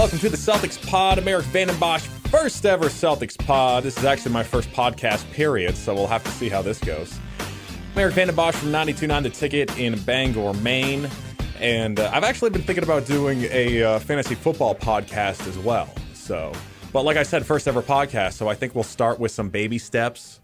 Welcome to the Celtics Pod. I'm Erik Vandenbossche, first ever Celtics Pod. This is actually my first podcast, period, so we'll have to see how this goes. I'm Erik Vandenbossche from 92.9 The Ticket in Bangor, Maine. And I've actually been thinking about doing a fantasy football podcast as well. But like I said, first ever podcast, so I think we'll start with some baby steps.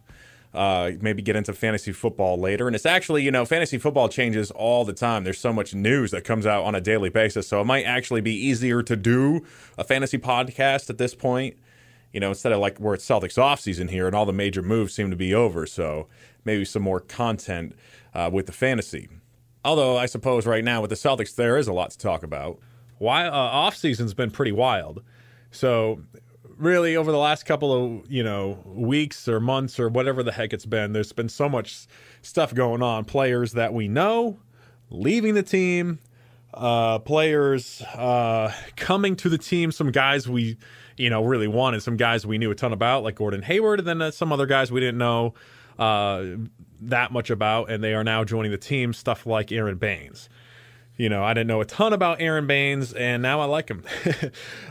Maybe get into fantasy football later. And it's actually, fantasy football changes all the time. There's so much news that comes out on a daily basis. So it might actually be easier to do a fantasy podcast at this point, instead of like we're at Celtics offseason here and all the major moves seem to be over. So maybe some more content with the fantasy. Although I suppose right now with the Celtics, there is a lot to talk about. Offseason's been pretty wild. So really, over the last couple of, weeks or months or whatever the heck it's been, there's been so much stuff going on. Players that we know leaving the team, players coming to the team, some guys we, really wanted, some guys we knew a ton about, like Gordon Heyward, and then some other guys we didn't know that much about, and they are now joining the team, stuff like Aron Baynes. I didn't know a ton about Aron Baynes, and now I like him.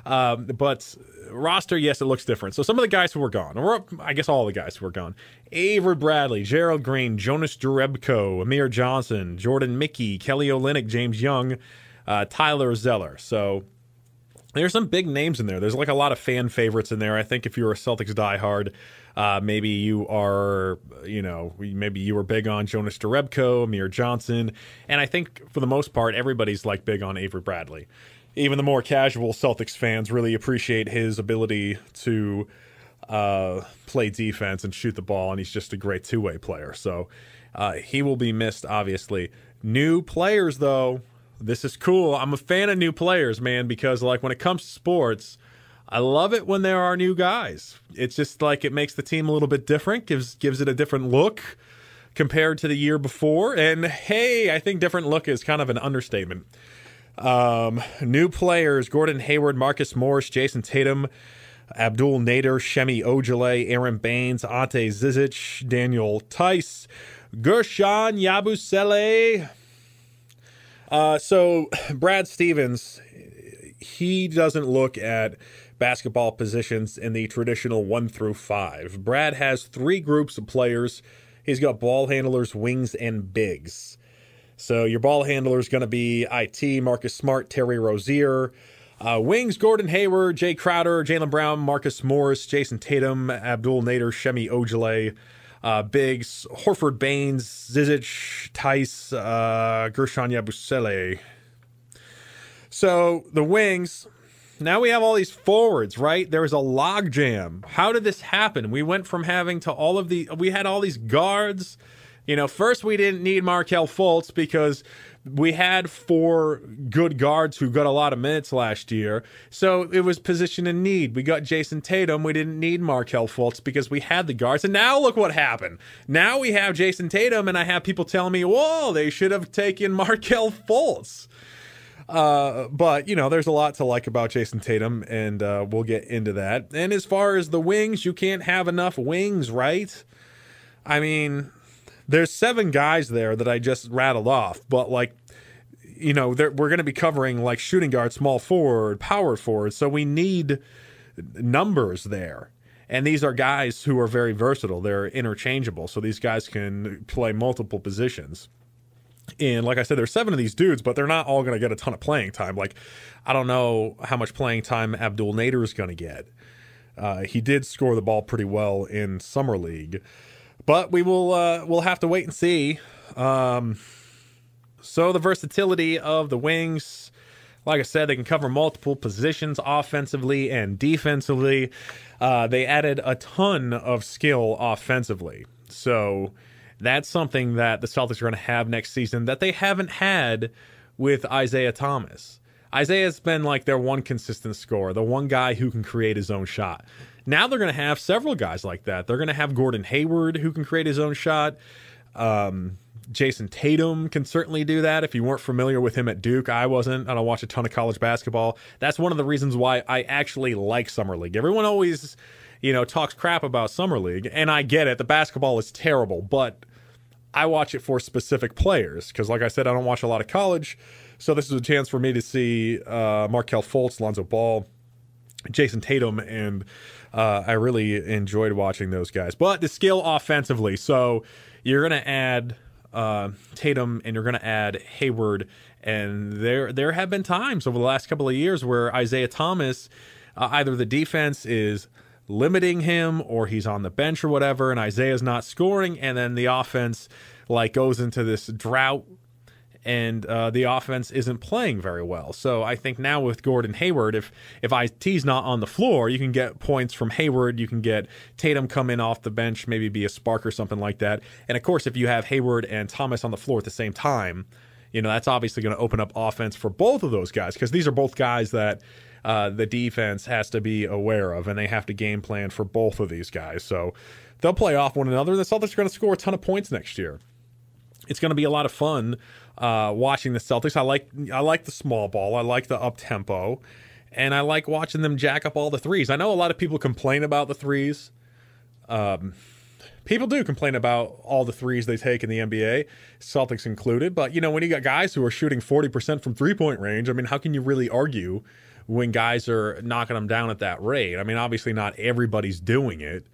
But roster, yes, it looks different. So some of the guys who were gone, or I guess all the guys who were gone: Avery Bradley, Gerald Green, Jonas Jerebko, Amir Johnson, Jordan Mickey, Kelly Olynyk, James Young, Tyler Zeller. So there's some big names in there. There's like a lot of fan favorites in there. I think if you're a Celtics diehard, maybe you are, maybe you were big on Jonas Jerebko, Amir Johnson. And I think for the most part, everybody's like big on Avery Bradley. Even the more casual Celtics fans really appreciate his ability to play defense and shoot the ball, and he's just a great two-way player. So he will be missed, obviously. New players, though, this is cool. I'm a fan of new players, man, because like when it comes to sports, I love it when there are new guys. It's just like it makes the team a little bit different, gives it a different look compared to the year before. And hey, I think different look is kind of an understatement. New players: Gordon Heyward, Marcus Morris, Jayson Tatum, Abdul Nader, Shemi Ojale, Aron Baynes, Ante Zizic, Daniel Tice, Guerschon Yabusele. So Brad Stevens, he doesn't look at basketball positions in the traditional 1 through 5. Brad has 3 groups of players. He's got ball handlers, wings, and bigs. So your ball handler is going to be IT, Marcus Smart, Terry Rozier. Wings: Gordon Heyward, Jay Crowder, Jaylen Brown, Marcus Morris, Jayson Tatum, Abdul Nader, Shemi Ojale. Bigs: Horford, Baynes, Zizic, Tice, Guerschon Yabusele. So the wings, now we have all these forwards, right? There was a logjam. How did this happen? We went from having to we had all these guards. First we didn't need Markelle Fultz because we had 4 good guards who got a lot of minutes last year. So it was position in need. We got Jayson Tatum. We didn't need Markelle Fultz because we had the guards. And now look what happened. Now we have Jayson Tatum, and I have people telling me, whoa, they should have taken Markelle Fultz. But, there's a lot to like about Jayson Tatum, and we'll get into that. And as far as the wings, you can't have enough wings, right? I mean, there's 7 guys there that I just rattled off, but we're going to be covering like shooting guard, small forward, power forward. So we need numbers there. And these are guys who are very versatile. They're interchangeable. So these guys can play multiple positions. And like I said, there's 7 of these dudes, but they're not all going to get a ton of playing time. Like, I don't know how much playing time Abdul Nader is going to get. He did score the ball pretty well in Summer League. But we'll have to wait and see. So the versatility of the wings, like I said, they can cover multiple positions offensively and defensively. They added a ton of skill offensively. So that's something that the Celtics are going to have next season that they haven't had with Isaiah Thomas. Isaiah's been like their one consistent scorer, the one guy who can create his own shot. Now they're going to have several guys like that. They're going to have Gordon Heyward, who can create his own shot. Jayson Tatum can certainly do that. If you weren't familiar with him at Duke, I wasn't. I don't watch a ton of college basketball. That's one of the reasons why I actually like Summer League. Everyone always, talks crap about Summer League, and I get it. The basketball is terrible, but I watch it for specific players because, like I said, I don't watch a lot of college. So this is a chance for me to see Markelle Fultz, Lonzo Ball, Jayson Tatum, and I really enjoyed watching those guys. But the skill offensively, so you're going to add Tatum and you're going to add Heyward, and there have been times over the last couple of years where Isaiah Thomas, either the defense is limiting him or he's on the bench or whatever, and Isaiah's not scoring, and then the offense like goes into this drought, and the offense isn't playing very well. So I think now with Gordon Heyward, if IT's not on the floor, you can get points from Heyward. You can get Tatum come in off the bench, maybe be a spark or something like that. And, of course, if you have Heyward and Thomas on the floor at the same time, you know, that's obviously going to open up offense for both of those guys, because these are both guys that the defense has to be aware of, and they have to game plan for both of these guys. So they'll play off one another. The Celtics are going to score a ton of points next year. It's going to be a lot of fun watching the Celtics. I like the small ball. I like the up-tempo. And I like watching them jack up all the threes. I know a lot of people complain about the threes. People do complain about all the threes they take in the NBA, Celtics included. But, you know, when you got guys who are shooting 40% from three-point range, I mean, how can you really argue when guys are knocking them down at that rate? I mean, obviously not everybody's doing it.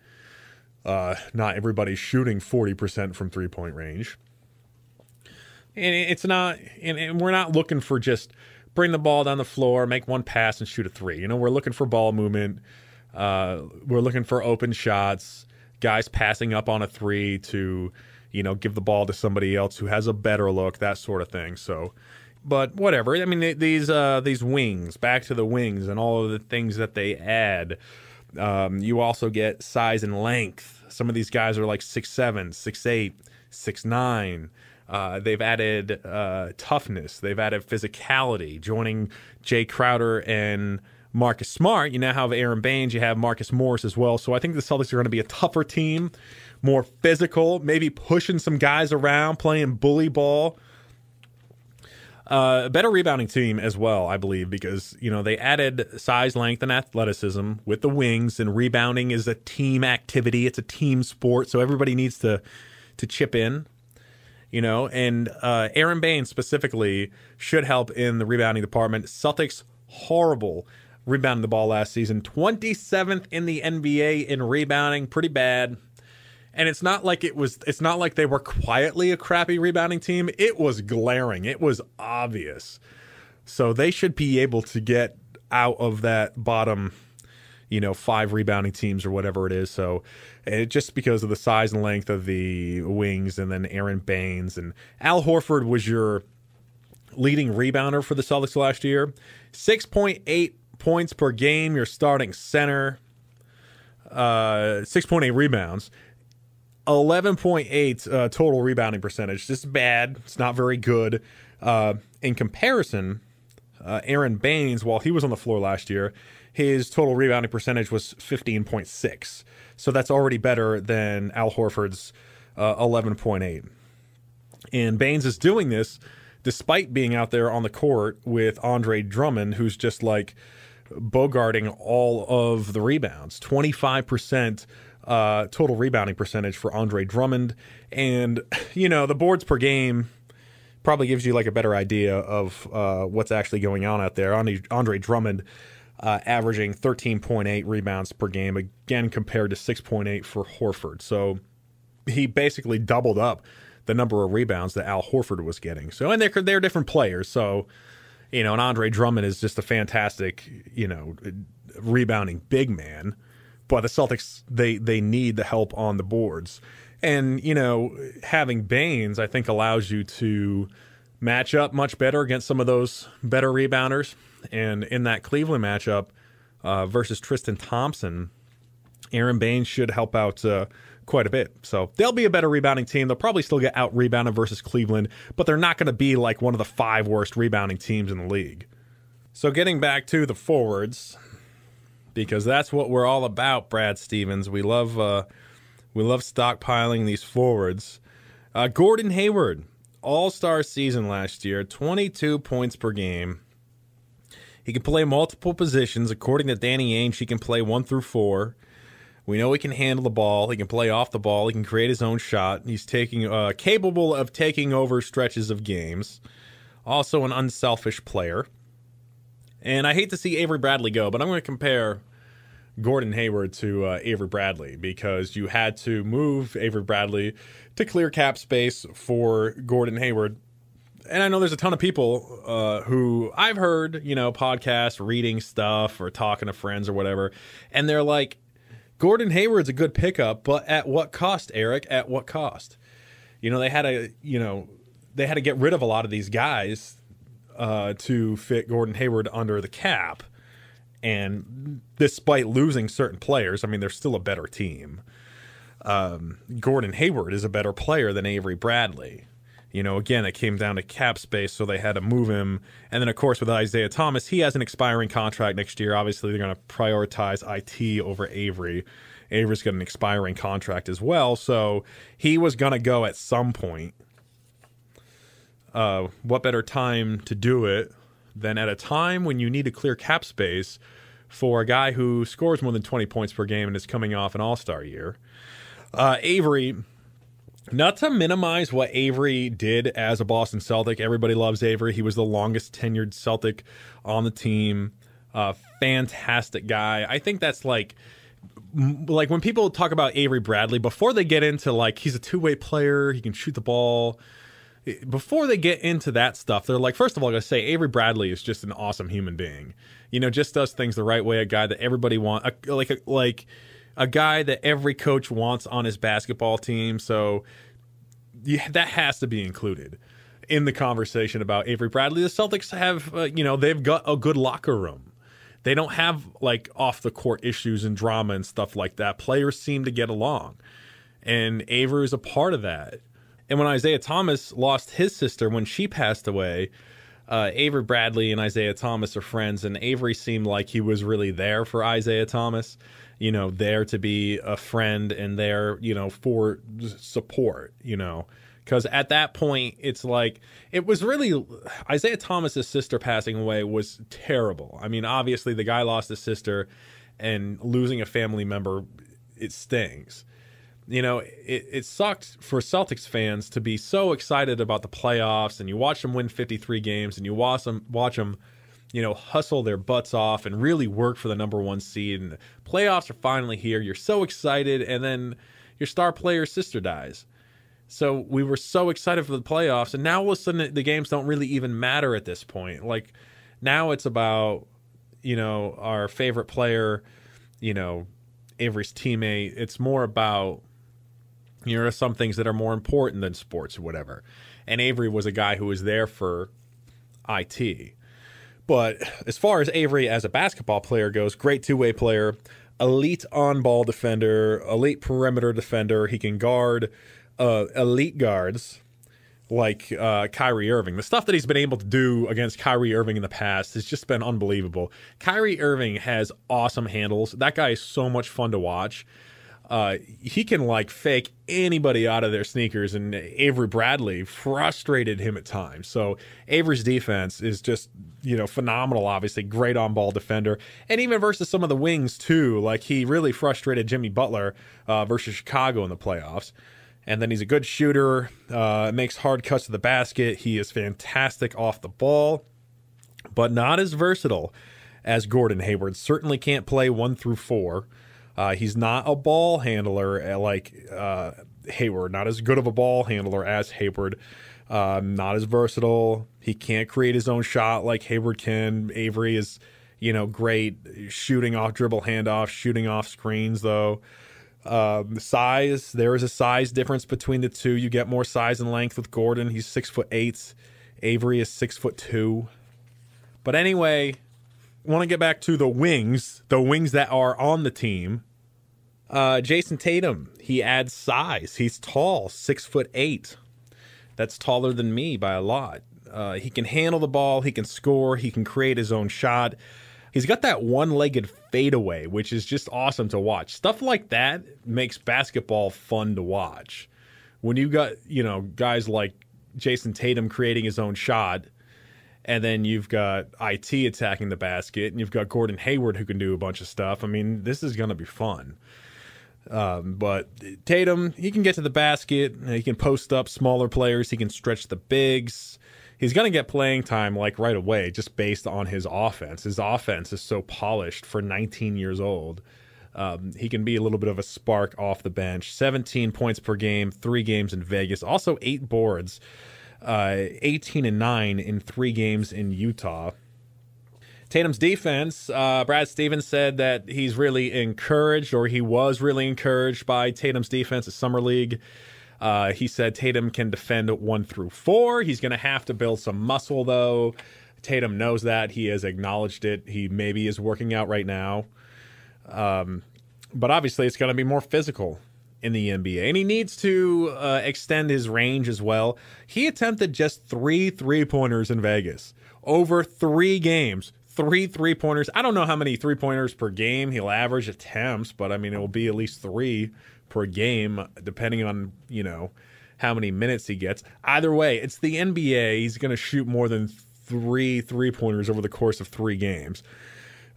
Not everybody's shooting 40% from three-point range. And it's not, and we're not looking for just bring the ball down the floor, make one pass, and shoot a three. You know, we're looking for ball movement. We're looking for open shots, guys passing up on a three to, you know, give the ball to somebody else who has a better look, that sort of thing. So, but whatever. I mean, these wings, back to the wings, and all of the things that they add. You also get size and length. Some of these guys are like 6'7", 6'8", 6'9". They've added toughness. They've added physicality. Joining Jay Crowder and Marcus Smart, you now have Aron Baynes. You have Marcus Morris as well. So I think the Celtics are going to be a tougher team, more physical, maybe pushing some guys around, playing bully ball. A better rebounding team as well, I believe, because, you know, they added size, length, and athleticism with the wings, and rebounding is a team activity. It's a team sport, so everybody needs to chip in. You know, and Aron Baynes specifically should help in the rebounding department. Celtics, horrible rebounding the ball last season. 27th in the NBA in rebounding, pretty bad. And it's not like they were quietly a crappy rebounding team. It was glaring. It was obvious. So they should be able to get out of that bottom, you know, 5 rebounding teams or whatever it is. So just because of the size and length of the wings, and then Aron Baynes, and Al Horford was your leading rebounder for the Celtics last year. 6.8 points per game, your starting center. 6.8 rebounds. 11.8 total rebounding percentage. This is bad. It's not very good. In comparison, Aron Baynes, while he was on the floor last year, his total rebounding percentage was 15.6. So that's already better than Al Horford's 11.8. And Baynes is doing this despite being out there on the court with Andre Drummond, who's just like bogarting all of the rebounds. 25% total rebounding percentage for Andre Drummond. And, you know, the boards per game probably gives you like a better idea of what's actually going on out there. Andre Drummond averaging 13.8 rebounds per game, again compared to 6.8 for Horford. So he basically doubled up the number of rebounds that Al Horford was getting. So, and they're different players. So, you know, and Andre Drummond is just a fantastic, you know, rebounding big man. But the Celtics, they need the help on the boards. And, you know, having Baynes, I think, allows you to match up much better against some of those better rebounders. And in that Cleveland matchup versus Tristan Thompson, Aron Baynes should help out quite a bit. So they'll be a better rebounding team. They'll probably still get out-rebounded versus Cleveland, but they're not going to be like one of the 5 worst rebounding teams in the league. So getting back to the forwards, because that's what we're all about, Brad Stevens. We love stockpiling these forwards. Gordon Heyward, all-star season last year, 22 points per game. He can play multiple positions. According to Danny Ainge, he can play 1 through 4. We know he can handle the ball. He can play off the ball. He can create his own shot. He's capable of taking over stretches of games. Also an unselfish player. And I hate to see Avery Bradley go, but I'm going to compare Gordon Hayward to Avery Bradley because you had to move Avery Bradley to clear cap space for Gordon Hayward. And I know there's a ton of people who I've heard, podcasts, reading stuff or talking to friends or whatever, and they're like, Gordon Hayward's a good pickup, but at what cost, Erik? At what cost? They had to get rid of a lot of these guys to fit Gordon Hayward under the cap. And despite losing certain players, I mean, they're still a better team. Gordon Hayward is a better player than Avery Bradley. Again, it came down to cap space, so they had to move him. And then, of course, with Isaiah Thomas, he has an expiring contract next year. Obviously, they're going to prioritize IT over Avery. Avery's got an expiring contract as well, so he was going to go at some point. What better time to do it than at a time when you need to clear cap space for a guy who scores more than 20 points per game and is coming off an all-star year? Avery, not to minimize what Avery did as a Boston Celtic. Everybody loves Avery. He was the longest tenured Celtic on the team. Fantastic guy. I think that's like when people talk about Avery Bradley, before they get into he's a two-way player, he can shoot the ball. Before they get into that stuff, they're like, first of all, I gotta say, Avery Bradley is just an awesome human being. Just does things the right way. A guy that everybody wants, a guy that every coach wants on his basketball team. So that has to be included in the conversation about Avery Bradley. The Celtics have, they've got a good locker room. They don't have off the court issues and drama and stuff like that. Players seem to get along, and Avery is a part of that. And when Isaiah Thomas lost his sister when she passed away, Avery Bradley and Isaiah Thomas are friends, and Avery seemed like he was really there for Isaiah Thomas, there to be a friend and there, for support, because at that point, it's it was really Isaiah Thomas's sister passing away was terrible. I mean, obviously the guy lost his sister, and losing a family member, it stings. It sucked for Celtics fans to be so excited about the playoffs, and you watch them win 53 games, and you watch them, hustle their butts off and really work for the number one seed. And the playoffs are finally here. You're so excited, and then your star player's sister dies. So we were so excited for the playoffs, and now all of a sudden the games don't really even matter at this point. Now it's about, our favorite player, Avery's teammate. It's more about, some things that are more important than sports or whatever. And Avery was a guy who was there for IT. But as far as Avery as a basketball player goes, great two-way player, elite on-ball defender, elite perimeter defender. He can guard elite guards like Kyrie Irving. The stuff that he's been able to do against Kyrie Irving in the past has just been unbelievable. Kyrie Irving has awesome handles. That guy is so much fun to watch. He can fake anybody out of their sneakers, and Avery Bradley frustrated him at times. So Avery's defense is just, phenomenal, obviously. Great on-ball defender. And even versus some of the wings, too. He really frustrated Jimmy Butler versus Chicago in the playoffs. And then he's a good shooter, makes hard cuts to the basket. He is fantastic off the ball, but not as versatile as Gordon Hayward. Certainly can't play 1 through 4. He's not a ball handler like Heyward, not as good of a ball handler as Heyward, not as versatile. He can't create his own shot like Heyward can. Avery is, great shooting off dribble handoff, shooting off screens, though. The size, there is a size difference between the two. You get more size and length with Gordon. He's 6'8". Avery is 6'2". But anyway, want to get back to the wings that are on the team. Jayson Tatum, he adds size. He's tall, 6'8". That's taller than me by a lot. He can handle the ball. He can score. He can create his own shot. He's got that one-legged fadeaway, which is just awesome to watch. Stuff like that makes basketball fun to watch. When you got, guys like Jayson Tatum creating his own shot, and then you've got IT attacking the basket, and you've got Gordon Hayward who can do a bunch of stuff. I mean, this is going to be fun. But Tatum, he can get to the basket. He can post up smaller players. He can stretch the bigs. he's going to get playing time like right away just based on his offense. His offense is so polished for 19 years old. He can be a little bit of a spark off the bench. 17 points per game, 3 games in Vegas. Also 8 boards, 18 and 9 in 3 games in Utah. Tatum's defense, Brad Stevens said that he's really encouraged, or he was really encouraged by Tatum's defense at Summer League. He said Tatum can defend 1 through 4. He's going to have to build some muscle, though. Tatum knows that. He has acknowledged it. He maybe is working out right now. But obviously it's going to be more physical in the NBA. And he needs to extend his range as well. He attempted just 3 3-pointers in Vegas. Over 3 games. 3 3-pointers. I don't know how many 3-pointers per game he'll average attempts, but I mean, it will be at least 3 per game, depending on, you know, how many minutes he gets. Either way, it's the NBA. He's going to shoot more than 3 3-pointers over the course of 3 games.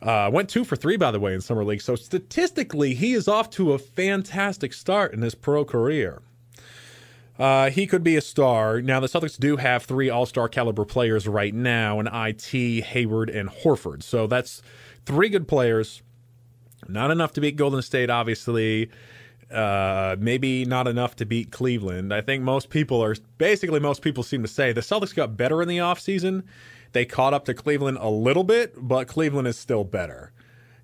Went 2 for 3, by the way, in Summer League. So statistically, he is off to a fantastic start in his pro career. He could be a star. Now, the Celtics do have 3 all-star caliber players right now in IT, Heyward, and Horford. So that's 3 good players. Not enough to beat Golden State, obviously. Maybe not enough to beat Cleveland. I think most people seem to say the Celtics got better in the offseason. They caught up to Cleveland a little bit, but Cleveland is still better.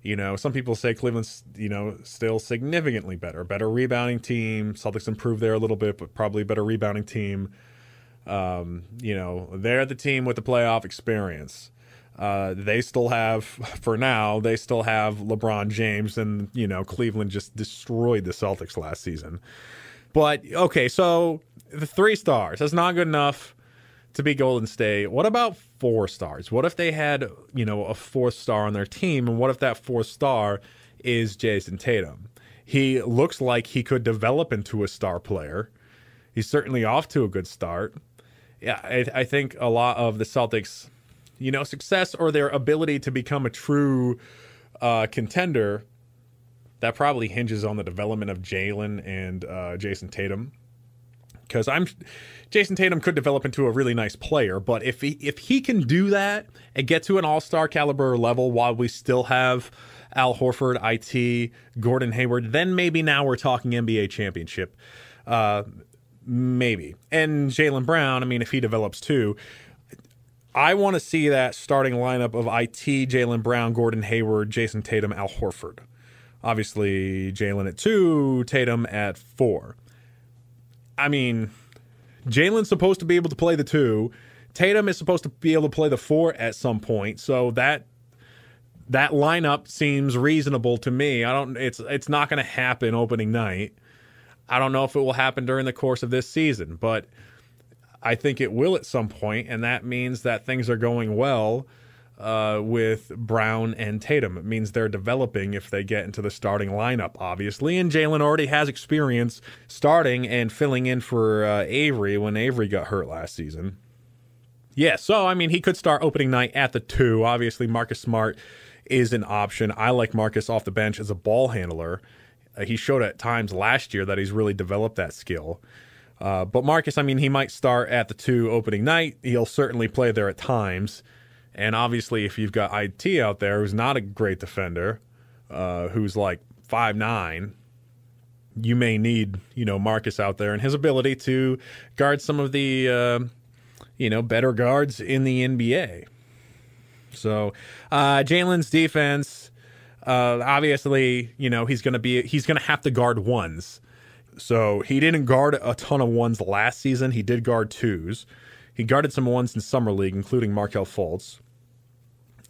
You know, some people say Cleveland's, you know, still significantly better. Better rebounding team. Celtics improved there a little bit, but probably better rebounding team. You know, they're the team with the playoff experience. They still have, for now, LeBron James, and, you know, Cleveland just destroyed the Celtics last season. But, okay, so the 3 stars, that's not good enough to beat Golden State. What about 4 stars? What if they had, you know, a 4th star on their team, and what if that 4th star is Jayson Tatum? He looks like he could develop into a star player. He's certainly off to a good start. Yeah, I think a lot of the Celtics, you know, success or their ability to become a true contender, that probably hinges on the development of Jaylen and Jayson Tatum. Because Jayson Tatum could develop into a really nice player, but if he can do that and get to an all-star caliber level while we still have Al Horford, IT, Gordon Hayward, then maybe now we're talking NBA championship. Maybe. And Jaylen Brown, I mean, if he develops too, I want to see that starting lineup of IT, Jaylen Brown, Gordon Hayward, Jayson Tatum, Al Horford. Obviously, Jaylen at 2, Tatum at 4. I mean, Jaylen's supposed to be able to play the 2. Tatum is supposed to be able to play the 4 at some point. So that lineup seems reasonable to me. It's not going to happen opening night. I don't know if it will happen during the course of this season, but I think it will at some point, and that means that things are going well with Brown and Tatum. It means they're developing if they get into the starting lineup, obviously, and Jaylen already has experience starting and filling in for Avery when Avery got hurt last season. Yeah, so, I mean, he could start opening night at the 2. Obviously, Marcus Smart is an option. I like Marcus off the bench as a ball handler. He showed at times last year that he's really developed that skill. But Marcus, I mean, he might start at the 2 opening night. He'll certainly play there at times. And obviously, if you've got IT out there who's not a great defender, who's like 5'9", you may need, you know, Marcus out there and his ability to guard some of the, you know, better guards in the NBA. So Jaylen's defense, obviously, you know, he's going to have to guard 1s. So he didn't guard a ton of 1s last season. He did guard 2s. He guarded some 1s in Summer League, including Markelle Fultz.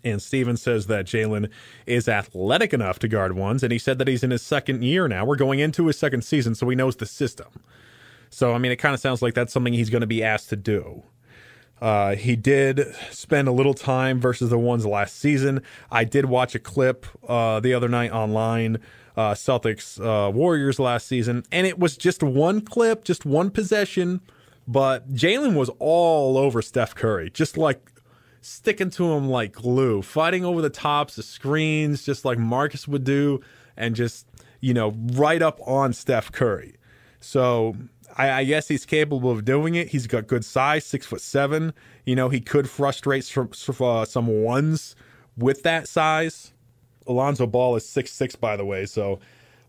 And Steven says that Jaylen is athletic enough to guard 1s, and he said that he's in his 2nd year now. We're going into his 2nd season, so he knows the system. So, I mean, it kind of sounds like that's something he's going to be asked to do. He did spend a little time versus the 1s last season. I did watch a clip the other night online, Celtics Warriors last season, and it was just one clip, just one possession, but Jaylen was all over Steph Curry, just like sticking to him like glue, fighting over the tops, the screens, just like Marcus would do, and just, you know, right up on Steph Curry. So I guess he's capable of doing it. He's got good size, 6'7". You know, he could frustrate some ones with that size. Alonzo Ball is 6'6", by the way, so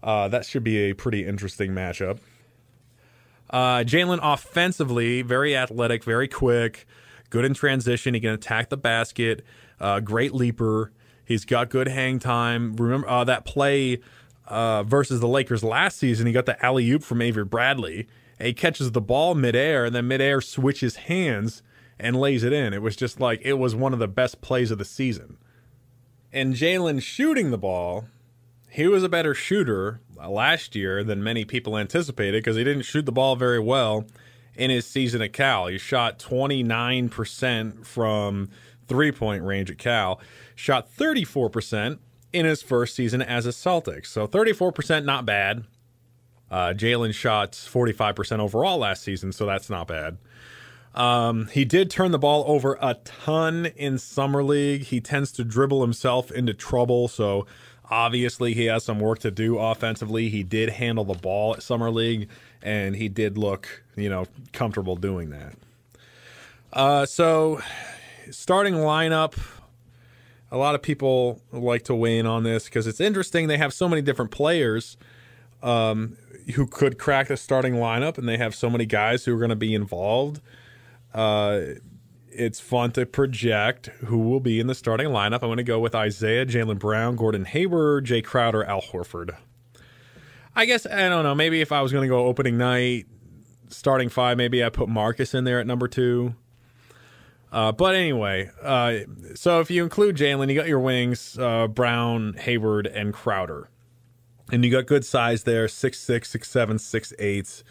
that should be a pretty interesting matchup. Jaylen offensively, very athletic, very quick, good in transition. He can attack the basket, great leaper. He's got good hang time. Remember that play versus the Lakers last season? He got the alley-oop from Avery Bradley. And he catches the ball midair, and then midair switches hands and lays it in. It was just like, it was one of the best plays of the season. And Jaylen shooting the ball, he was a better shooter last year than many people anticipated because he didn't shoot the ball very well in his season at Cal. He shot 29% from three-point range at Cal, shot 34% in his first season as a Celtic. So 34%, not bad. Jaylen shot 45% overall last season, so that's not bad. He did turn the ball over a ton in Summer League. He tends to dribble himself into trouble, so obviously he has some work to do offensively. He did handle the ball at Summer League, and he did look, comfortable doing that. So starting lineup, a lot of people like to weigh in on this because it's interesting. They have so many different players who could crack the starting lineup, and they have so many guys who are going to be involved. It's fun to project who will be in the starting lineup. I'm going to go with Isaiah, Jaylen Brown, Gordon Hayward, Jay Crowder, Al Horford. I guess, I don't know, maybe if I was going to go opening night, starting five, maybe I put Marcus in there at number 2. But anyway, so if you include Jaylen, you got your wings, Brown, Heyward, and Crowder. And you got good size there, 6'6", 6'7", 6'8".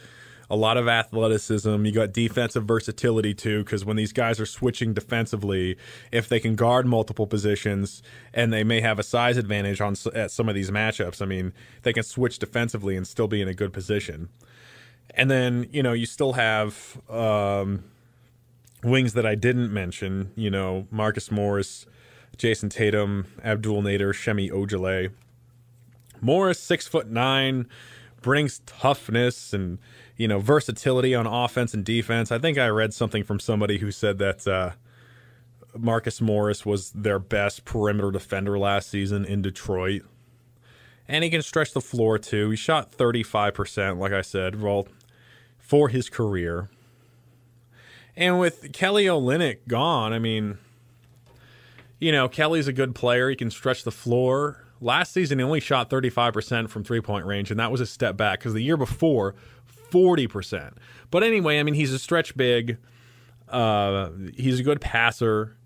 A lot of athleticism. You got defensive versatility too, because when these guys are switching defensively, if they can guard multiple positions and they may have a size advantage at some of these matchups, I mean, they can switch defensively and still be in a good position. And then, you still have wings that I didn't mention, Marcus Morris, Jayson Tatum, Abdul Nader, Shemi Ojale. Morris, 6'9", brings toughness and versatility on offense and defense. I think I read something from somebody who said that Marcus Morris was their best perimeter defender last season in Detroit. And he can stretch the floor too. He shot 35%, like I said, for his career. And with Kelly Olynyk gone, I mean, Kelly's a good player. He can stretch the floor. Last season, he only shot 35% from three-point range, and that was a step back because the year before, 40%. But anyway, I mean, he's a stretch big. He's a good passer.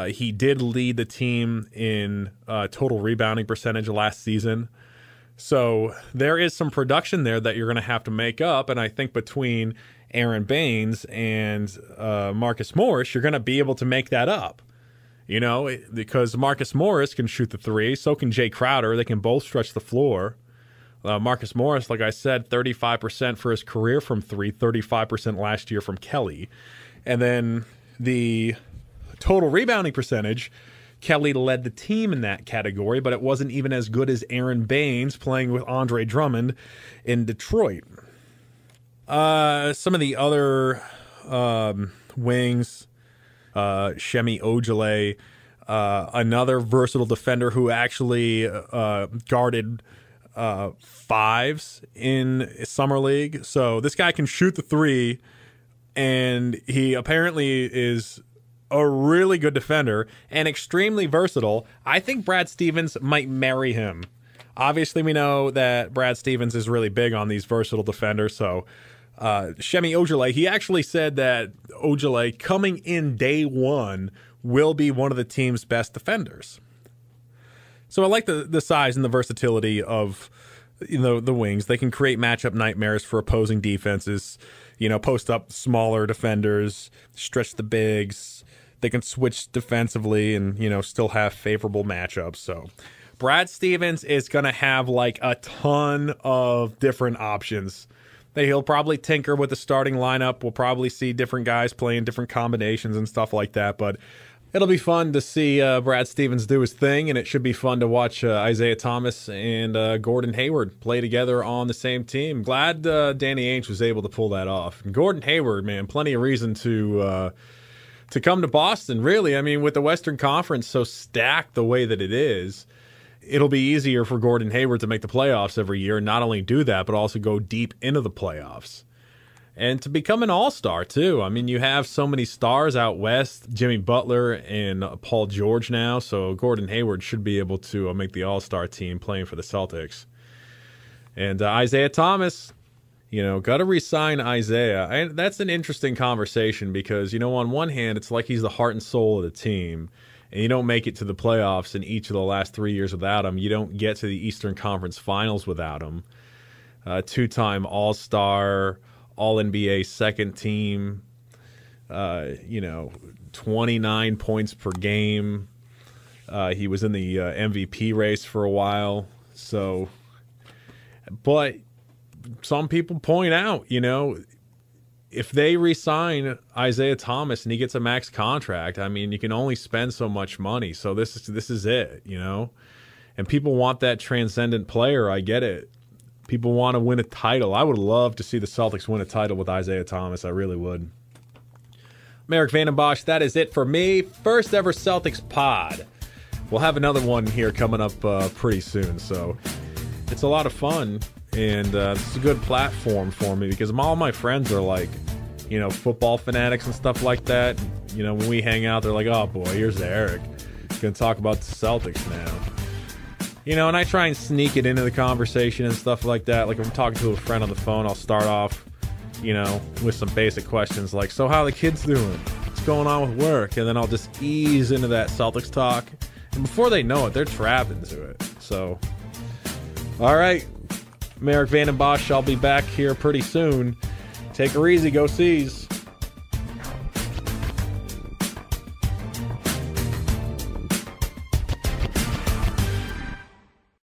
He did lead the team in total rebounding percentage last season. So there is some production there that you're going to have to make up, and I think between Aron Baynes and Marcus Morris, you're going to be able to make that up. Because Marcus Morris can shoot the three, so can Jay Crowder. They can both stretch the floor. Marcus Morris, like I said, 35% for his career from three, 35% last year from Kelly. And then the total rebounding percentage, Kelly led the team in that category, but it wasn't even as good as Aron Baynes playing with Andre Drummond in Detroit. Some of the other wings, Shemi Ojale, another versatile defender who actually guarded fives in Summer League. So this guy can shoot the three, and he apparently is a really good defender and extremely versatile. I think Brad Stevens might marry him. Obviously, we know that Brad Stevens is really big on these versatile defenders, so Shemi Ojale, he actually said that Ojale, coming in day one, will be one of the team's best defenders. So I like the size and the versatility of the wings. They can create matchup nightmares for opposing defenses, post up smaller defenders, stretch the bigs. They can switch defensively and, still have favorable matchups. So Brad Stevens is going to have like a ton of different options. He'll probably tinker with the starting lineup. We'll probably see different guys playing different combinations and stuff like that. But It'll be fun to see Brad Stevens do his thing, and it should be fun to watch Isaiah Thomas and Gordon Heyward play together on the same team. Glad Danny Ainge was able to pull that off. And Gordon Heyward, man, plenty of reason to come to Boston, really. I mean, with the Western Conference so stacked the way that it is, it'll be easier for Gordon Heyward to make the playoffs every year, and not only do that, but also go deep into the playoffs. And to become an all-star, too. I mean, you have so many stars out west, Jimmy Butler and Paul George now, so Gordon Heyward should be able to make the all-star team playing for the Celtics. And Isaiah Thomas, got to re-sign Isaiah. And that's an interesting conversation because, on one hand, it's like he's the heart and soul of the team, and you don't make it to the playoffs in each of the last 3 years without him. You don't get to the Eastern Conference Finals without him. Two-time all-star, All-NBA second team, 29 points per game. He was in the MVP race for a while. So, but some people point out, if they re-sign Isaiah Thomas and he gets a max contract, I mean, you can only spend so much money. So this is it, and people want that transcendent player. I get it. People want to win a title. I would love to see the Celtics win a title with Isaiah Thomas. I really would. I'm Erik Vandenbossche. That is it for me. First ever Celtics pod. We'll have another one here coming up pretty soon. So it's a lot of fun. And it's a good platform for me because all my friends are like, football fanatics and stuff like that. When we hang out, they're like, oh boy, here's Erik. He's going to talk about the Celtics now. And I try and sneak it into the conversation and stuff like that. Like if I'm talking to a friend on the phone, I'll start off, with some basic questions like, so how are the kids doing? What's going on with work? And then I'll just ease into that Celtics talk. And before they know it, they're trapped into it. So, all right. I'm Erik Vandenbossche. I'll be back here pretty soon. Take her easy. Go Seas.